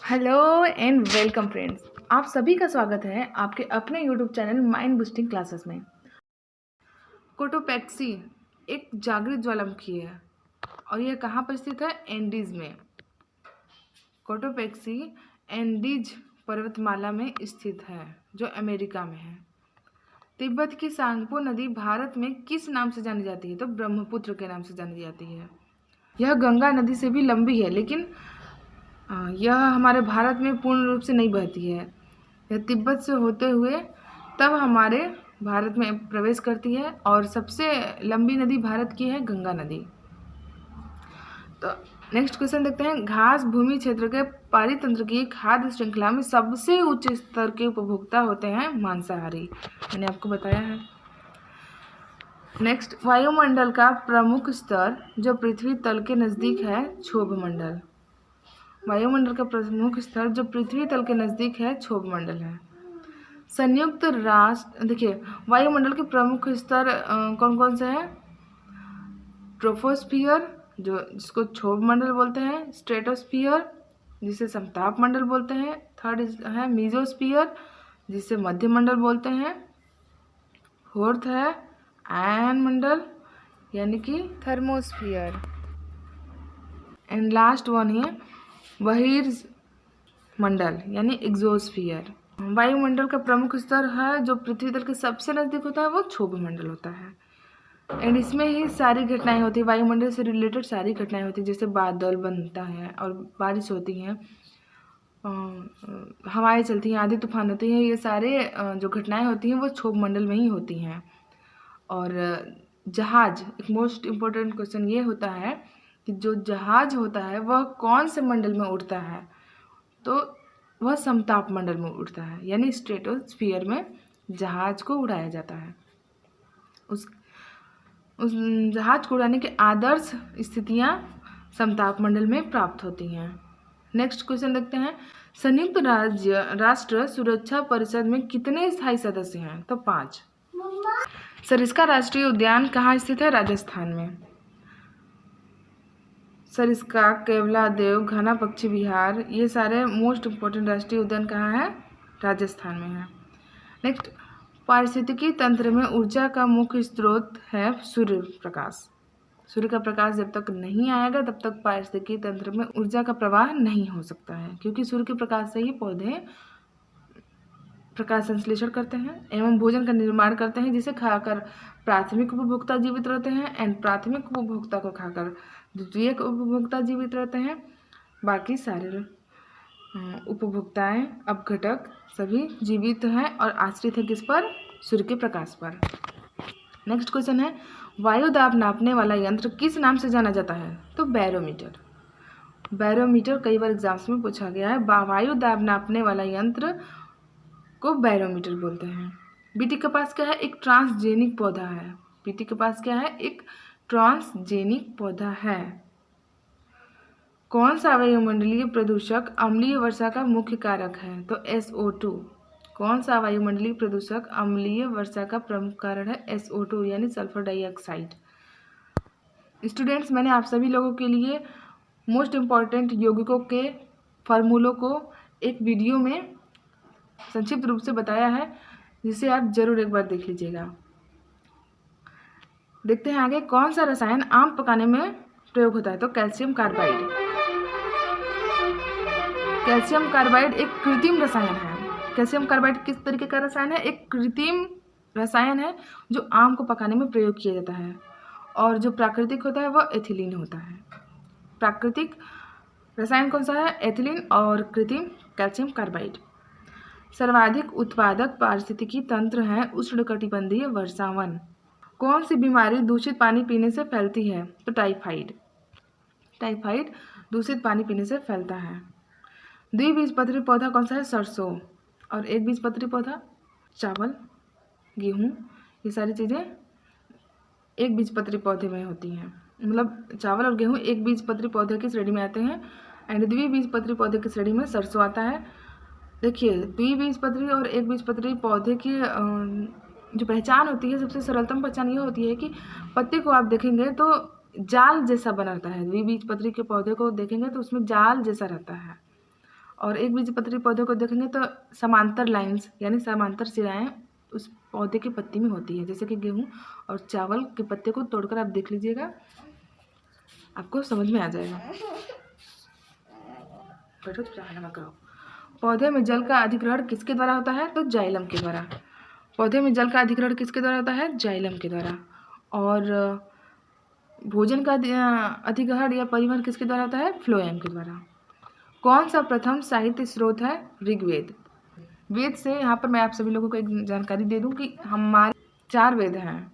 Hello and welcome friends. आप सभी का स्वागत है आपके अपने YouTube channel mind boosting classes में। कोटोपैक्सी एक जागृत ज्वालामुखी है और यह कहाँ पर स्थित है? एंडीज में। कोटोपैक्सी एंडीज पर्वतमाला में स्थित है जो अमेरिका में है। तिब्बत की सांगपो नदी भारत में किस नाम से जानी जाती है? तो ब्रह्मपुत्र के नाम से जानी जाती है। यह गंगा नदी से भी लंबी है, लेकिन यह हमारे भारत में पूर्ण रूप से नहीं बहती है। यह तिब्बत से होते हुए तब हमारे भारत में प्रवेश करती है और सबसे लंबी नदी भारत की है गंगा नदी। तो नेक्स्ट क्वेश्चन देखते हैं। घास भूमि क्षेत्र के पारितंत्र की खाद्य श्रृंखला में सबसे उच्च स्तर के उपभोक्ता होते हैं मांसाहारी। मैंने आपको बताया है। नेक्स्ट, वायुमंडल का प्रमुख स्तर जो पृथ्वी तल के नज़दीक है क्षोभ मंडल। वायुमंडल का प्रमुख स्तर जो पृथ्वी तल के नज़दीक है क्षोभ मंडल है। संयुक्त राष्ट्र, देखिए वायुमंडल के प्रमुख स्तर कौन कौन से हैं? ट्रोपोस्फियर जिसको क्षोभ मंडल बोलते हैं, स्ट्रेटोस्फियर जिसे समताप मंडल बोलते हैं, थर्ड है मीजोस्फियर जिसे मध्य मंडल बोलते हैं, फोर्थ है आयन मंडल यानी कि थर्मोस्फियर, एंड लास्ट वन है बहिर्मंडल यानी एग्जोस्फियर। वायुमंडल का प्रमुख स्तर है जो पृथ्वी तल के सबसे नज़दीक होता है वो क्षोभ मंडल होता है। एंड इसमें ही सारी घटनाएं होती है, वायुमंडल से रिलेटेड सारी घटनाएं होती हैं, जैसे बादल बनता है और बारिश होती हैं, हवाएं चलती हैं, आंधी तूफान होती हैं। ये सारे जो घटनाएं होती हैं वो क्षोभ मंडल में ही होती हैं। और जहाज, एक मोस्ट इम्पोर्टेंट क्वेश्चन ये होता है कि जो जहाज होता है वह कौन से मंडल में उड़ता है? तो वह समताप मंडल में उड़ता है, यानी स्ट्रेटोस्फियर में जहाज को उड़ाया जाता है। उस जहाज को उड़ाने की आदर्श स्थितियाँ समताप मंडल में प्राप्त होती हैं। नेक्स्ट क्वेश्चन देखते हैं। संयुक्त राष्ट्र सुरक्षा परिषद में कितने स्थायी सदस्य हैं? तो 5। सरिस्का राष्ट्रीय उद्यान कहाँ स्थित है? राजस्थान में। सरिस्का, केवलादेव, घना पक्षी विहार, ये सारे मोस्ट इम्पोर्टेंट राष्ट्रीय उद्यान कहाँ है? राजस्थान में है। नेक्स्ट, पारिस्थितिकी तंत्र में ऊर्जा का मुख्य स्रोत है सूर्य प्रकाश। सूर्य का प्रकाश जब तक नहीं आएगा तब तक पारिस्थितिकी तंत्र में ऊर्जा का प्रवाह नहीं हो सकता है, क्योंकि सूर्य के प्रकाश से ही पौधे प्रकाश संश्लेषण करते हैं एवं भोजन का निर्माण करते हैं, जिसे खाकर प्राथमिक उपभोक्ता जीवित रहते हैं एंड प्राथमिक उपभोक्ता को खाकर द्वितीयक उपभोक्ता जीवित रहते हैं। बाकी सारे उपभोक्ताएं, अपघटक सभी जीवित हैं और आश्रित है किस पर? सूर्य के प्रकाश पर। नेक्स्ट क्वेश्चन है। वायु दाब नापने वाला यंत्र किस नाम से जाना जाता है? तो बैरोमीटर। बैरोमीटर कई बार एग्जाम्स में पूछा गया है। वायु दाब नापने वाला यंत्र को बैरोमीटर बोलते हैं। बीटी कपास क्या है? एक ट्रांसजेनिक पौधा है। बीटी कपास क्या है? एक ट्रांसजेनिक पौधा है। कौन सा वायुमंडलीय प्रदूषक अम्लीय वर्षा का मुख्य कारक है? तो SO2। कौन सा वायुमंडलीय प्रदूषक अम्लीय वर्षा का प्रमुख कारण है? SO2 यानी सल्फर डाइऑक्साइड। स्टूडेंट्स, मैंने आप सभी लोगों के लिए मोस्ट इम्पॉर्टेंट यौगिकों के फार्मूलों को एक वीडियो में संक्षिप्त रूप से बताया है, जिसे आप जरूर एक बार देख लीजिएगा। देखते हैं आगे। कौन सा रसायन आम पकाने में प्रयोग होता है? तो कैल्शियम कार्बाइड। कैल्शियम कार्बाइड एक कृत्रिम रसायन है। कैल्शियम कार्बाइड किस तरीके का रसायन है? एक कृत्रिम रसायन है जो आम को पकाने में प्रयोग किया जाता है। और जो प्राकृतिक होता है वह एथिलीन होता है। प्राकृतिक रसायन कौन सा है? एथिलीन और कृत्रिम कैल्शियम कार्बाइड। सर्वाधिक उत्पादक पारिस्थितिकी तंत्र है उष्णकटिबंधीय वर्षावन। कौन सी बीमारी दूषित पानी पीने से फैलती है? तो टाइफाइड। टाइफाइड दूषित पानी पीने से फैलता है। द्विबीजपत्री पौधा कौन सा है? सरसों। और एक बीजपत्री पौधा चावल, गेहूँ, ये सारी चीज़ें एक बीजपत्री पौधे में होती हैं। मतलब चावल और गेहूँ एक बीजपत्री पौधे की श्रेणी में आते हैं एंड द्विबीजपत्री पौधे की श्रेणी में सरसों आता है। देखिए, द्विबीजपत्री और एक बीजपत्री पौधे की जो पहचान होती है, सबसे सरलतम पहचान ये होती है कि पत्ते को आप देखेंगे तो जाल जैसा बना रहता है। द्विबीजपत्री के पौधे को देखेंगे तो उसमें जाल जैसा रहता है। और एक बीजपत्री पौधे को देखेंगे तो समांतर लाइन्स यानी समांतर सिराएं उस पौधे की पत्ती में होती है, जैसे कि गेहूँ और चावल के पत्ते को तोड़कर आप देख लीजिएगा, आपको समझ में आ जाएगा। बैठो तो हल्ला करो। पौधे में जल का अधिग्रहण किसके द्वारा होता है? तो जाइलम के द्वारा। पौधे में जल का अधिग्रहण किसके द्वारा होता है? जाइलम के द्वारा। और भोजन का अधिग्रहण या परिवहन किसके द्वारा होता है? फ्लोएम के द्वारा। कौन सा प्रथम साहित्य स्रोत है? ऋग्वेद। वेद से यहाँ पर मैं आप सभी लोगों को एक जानकारी दे दूँ कि हमारे 4 वेद हैं।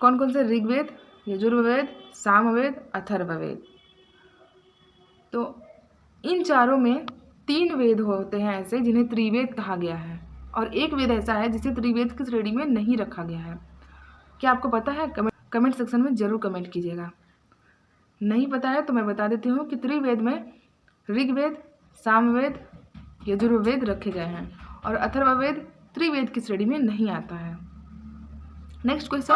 कौन कौन से? ऋग्वेद, यजुर्वेद, सामवेद, अथर्ववेद। तो इन चारों में 3 वेद होते हैं ऐसे जिन्हें त्रिवेद कहा गया है, और एक वेद ऐसा है जिसे त्रिवेद की श्रेणी में नहीं रखा गया है। क्या आपको पता है? कमेंट सेक्शन में ज़रूर कमेंट कीजिएगा। नहीं पता है तो मैं बता देती हूँ कि त्रिवेद में ऋग्वेद, सामवेद, यजुर्वेद रखे गए हैं, और अथर्ववेद त्रिवेद की श्रेणी में नहीं आता है। नेक्स्ट क्वेश्चन,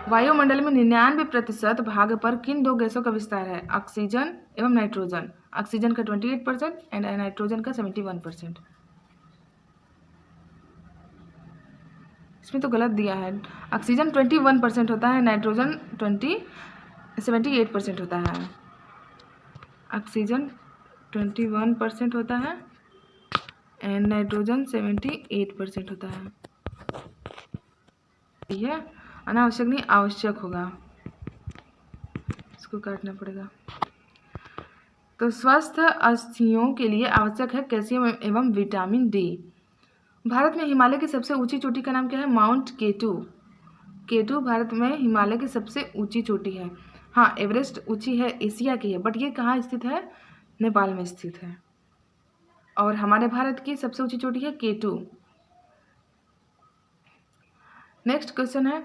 वायुमंडल में 99% भाग पर किन 2 गैसों का विस्तार है? ऑक्सीजन एवं नाइट्रोजन। ऑक्सीजन का 28% एंड नाइट्रोजन का 71%। इसमें तो गलत दिया है। ऑक्सीजन 21% होता है, नाइट्रोजन 78% होता है। ऑक्सीजन 21% होता है एंड नाइट्रोजन 78% होता है। यह अनावश्यक नहीं, आवश्यक होगा, इसको काटना पड़ेगा। तो स्वस्थ अस्थियों के लिए आवश्यक है कैल्शियम एवं विटामिन डी। भारत में हिमालय की सबसे ऊंची चोटी का नाम क्या है? माउंट केटू। केटू भारत में हिमालय की सबसे ऊंची चोटी है। हाँ, एवरेस्ट ऊंची है, एशिया की है, बट ये कहाँ स्थित है? नेपाल में स्थित है। और हमारे भारत की सबसे ऊंची चोटी है केटू। नेक्स्ट क्वेश्चन है,